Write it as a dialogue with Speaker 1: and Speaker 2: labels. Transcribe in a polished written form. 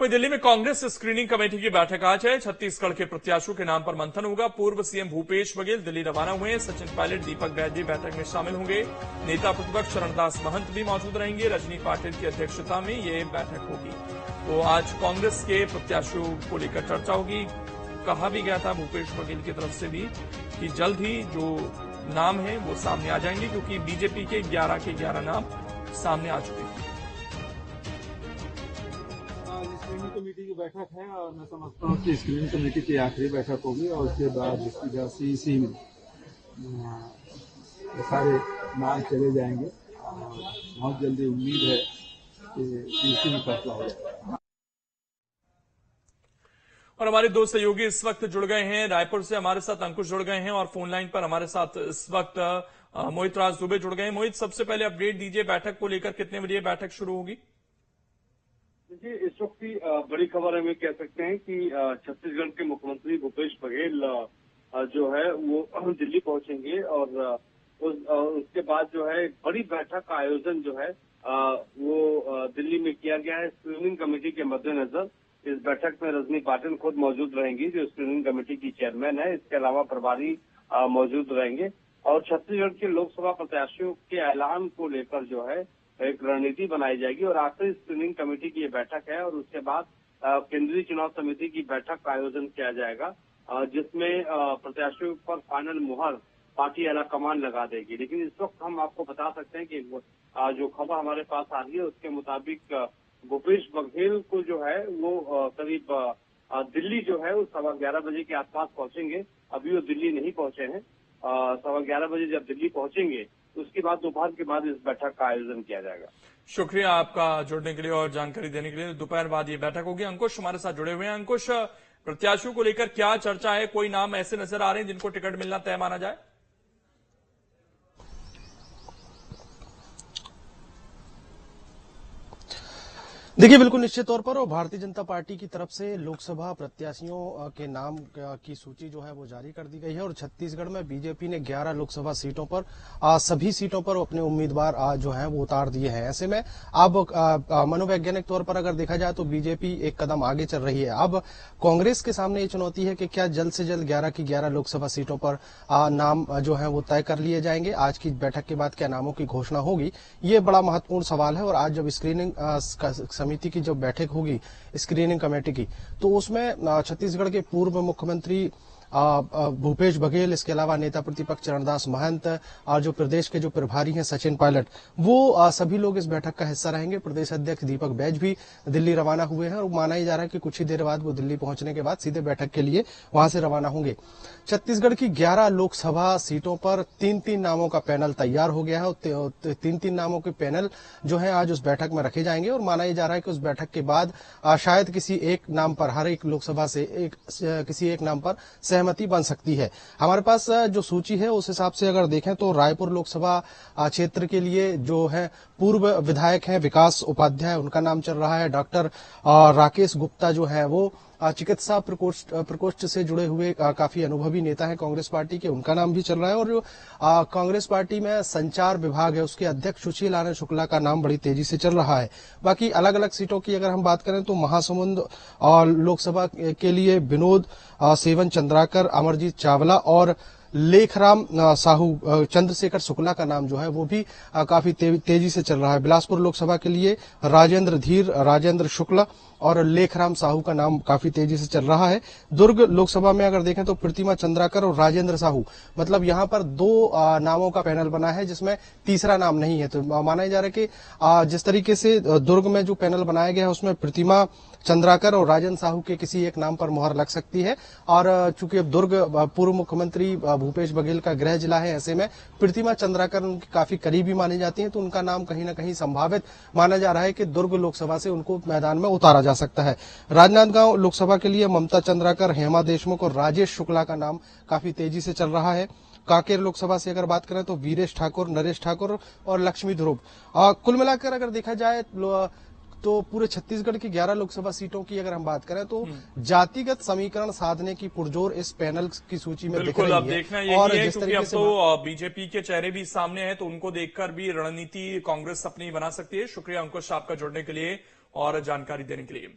Speaker 1: वहीं दिल्ली में Congress screening committee की बैठक आज है। छत्तीसगढ़ के प्रत्याशियों के नाम पर मंथन होगा। पूर्व सीएम भूपेश बघेल दिल्ली रवाना हुए। सचिन पायलट, दीपक बैज भी बैठक में शामिल होंगे। नेता प्रतिपक्ष चरणदास महंत भी मौजूद रहेंगे। रजनी पाटिल की अध्यक्षता में ये बैठक होगी। तो आज कांग्रेस के प्रत्याशियों को लेकर चर्चा होगी। कहा भी गया था भूपेश बघेल की तरफ से भी कि जल्द ही जो नाम है वो सामने आ जाएंगे, क्योंकि बीजेपी के 11 नाम सामने आ चुके हैं।
Speaker 2: स्क्रीनिंग कमेटी की बैठक है और मैं समझता हूँ कि स्क्रीनिंग कमेटी की आखिरी बैठक होगी और उसके बाद सीईसी में सारे नाम चले जाएंगे और बहुत जल्दी उम्मीद है कि सीईसी में फैसला हो जाएगा।
Speaker 1: और हमारे दो सहयोगी इस वक्त जुड़ गए हैं। रायपुर से हमारे साथ अंकुश जुड़ गए हैं और फोन लाइन पर हमारे साथ इस वक्त मोहित राज दुबे जुड़ गए हैं। मोहित, सबसे पहले अपडेट दीजिए, बैठक को लेकर कितने बजे बैठक शुरू होगी?
Speaker 3: देखिए, इस वक्त की बड़ी खबर हम ये कह सकते हैं कि छत्तीसगढ़ के मुख्यमंत्री भूपेश बघेल जो है वो दिल्ली पहुंचेंगे और उसके बाद जो है बड़ी बैठक का आयोजन जो है वो दिल्ली में किया गया है स्क्रीनिंग कमेटी के मद्देनजर। इस बैठक में रजनी पाटिल खुद मौजूद रहेंगी, जो स्क्रीनिंग कमेटी की चेयरमैन है। इसके अलावा प्रभारी मौजूद रहेंगे और छत्तीसगढ़ के लोकसभा प्रत्याशियों के ऐलान को लेकर जो है एक रणनीति बनाई जाएगी और आखिरी स्क्रीनिंग कमेटी की ये बैठक है और उसके बाद केंद्रीय चुनाव समिति की बैठक का आयोजन किया जाएगा, जिसमें प्रत्याशियों पर फाइनल मुहर पार्टी आला कमान लगा देगी। लेकिन इस वक्त हम आपको बता सकते हैं कि जो खबर हमारे पास आ रही है उसके मुताबिक भूपेश बघेल को जो है वो करीब दिल्ली जो है वो 11:15 बजे के आसपास पहुंचेंगे। अभी वो दिल्ली नहीं पहुंचे हैं। 11:15 बजे जब दिल्ली पहुंचेंगे उसके बाद दोपहर के बाद इस बैठक का आयोजन किया जाएगा।
Speaker 1: शुक्रिया आपका जुड़ने के लिए और जानकारी देने के लिए। दोपहर बाद ये बैठक होगी। अंकुश हमारे साथ जुड़े हुए हैं। अंकुश, प्रत्याशियों को लेकर क्या चर्चा है? कोई नाम ऐसे नजर आ रहे हैं जिनको टिकट मिलना तय माना जाए?
Speaker 4: देखिए, बिल्कुल निश्चित तौर पर और भारतीय जनता पार्टी की तरफ से लोकसभा प्रत्याशियों के नाम की सूची जो है वो जारी कर दी गई है और छत्तीसगढ़ में बीजेपी ने 11 लोकसभा सीटों पर सभी सीटों पर अपने उम्मीदवार जो हैं वो उतार दिए हैं। ऐसे में अब मनोवैज्ञानिक तौर पर अगर देखा जाए तो बीजेपी एक कदम आगे चल रही है। अब कांग्रेस के सामने ये चुनौती है कि क्या जल्द से जल्द 11 की 11 लोकसभा सीटों पर नाम जो है वो तय कर लिए जाएंगे। आज की बैठक के बाद क्या नामों की घोषणा होगी, ये बड़ा महत्वपूर्ण सवाल है। और आज जब स्क्रीनिंग समिति की जब बैठक होगी स्क्रीनिंग कमेटी की, तो उसमें छत्तीसगढ़ के पूर्व मुख्यमंत्री भूपेश बघेल, इसके अलावा नेता प्रतिपक्ष चरणदास महंत और जो प्रदेश के जो प्रभारी हैं सचिन पायलट, वो सभी लोग इस बैठक का हिस्सा रहेंगे। प्रदेश अध्यक्ष दीपक बैज भी दिल्ली रवाना हुए हैं और माना ही जा रहा है कि कुछ ही देर बाद वो दिल्ली पहुंचने के बाद सीधे बैठक के लिए वहां से रवाना होंगे। छत्तीसगढ़ की 11 लोकसभा सीटों पर 3-3 नामों का पैनल तैयार हो गया है और 3-3 नामों के पैनल जो है आज उस बैठक में रखे जाएंगे और माना ही जा रहा है कि उस बैठक के बाद शायद किसी एक नाम पर, हर एक लोकसभा से किसी एक नाम पर सहमति बन सकती है। हमारे पास जो सूची है उस हिसाब से अगर देखें तो रायपुर लोकसभा क्षेत्र के लिए जो है पूर्व विधायक हैं विकास उपाध्याय, उनका नाम चल रहा है। डॉक्टर राकेश गुप्ता जो है वो चिकित्सा प्रकोष्ठ से जुड़े हुए काफी अनुभवी नेता हैं कांग्रेस पार्टी के, उनका नाम भी चल रहा है। और जो कांग्रेस पार्टी में संचार विभाग है उसके अध्यक्ष सुशील आनंद शुक्ला का नाम बड़ी तेजी से चल रहा है। बाकी अलग अलग सीटों की अगर हम बात करें तो महासमुंद लोकसभा के लिए विनोद सेवन चंद्राकर, अमरजीत चावला और लेखराम साहू, चंद्रशेखर शुक्ला का नाम जो है वो भी काफी तेजी से चल रहा है। बिलासपुर लोकसभा के लिए राजेंद्र धीर, राजेंद्र शुक्ला और लेखराम साहू का नाम काफी तेजी से चल रहा है। दुर्ग लोकसभा में अगर देखें तो प्रतिमा चंद्राकर और राजेंद्र साहू, मतलब यहाँ पर 2 नामों का पैनल बना है जिसमें तीसरा नाम नहीं है। तो माना जा रहा है कि जिस तरीके से दुर्ग में जो पैनल बनाया गया है उसमें प्रतिमा चंद्राकर और राजेंद्र साहू के किसी एक नाम पर मुहर लग सकती है। और चूंकि अब दुर्ग पूर्व मुख्यमंत्री भूपेश बघेल का गृह जिला है, ऐसे में प्रतिमा चंद्राकर उनकी काफी करीबी मानी जाती है, तो उनका नाम कहीं ना कहीं संभावित माना जा रहा है कि दुर्ग लोकसभा से उनको मैदान में उतारा जा सकता है। राजनांदगांव लोकसभा के लिए ममता चंद्राकर, हेमा देशमुख और राजेश शुक्ला का नाम काफी तेजी से चल रहा है। कांकेर लोकसभा से अगर बात करें तो वीरेश ठाकुर, नरेश ठाकुर और लक्ष्मी ध्रुव। कुल मिलाकर अगर देखा जाए तो पूरे छत्तीसगढ़ की 11 लोकसभा सीटों की अगर हम बात करें तो जातिगत समीकरण साधने की पुरजोर इस पैनल की सूची में दिख रही है।
Speaker 1: अब देखना यही है क्योंकि अब तो बीजेपी के चेहरे भी सामने हैं, तो उनको देखकर भी रणनीति कांग्रेस अपनी बना सकती है। शुक्रिया अंकुश आपका जुड़ने के लिए और जानकारी देने के लिए।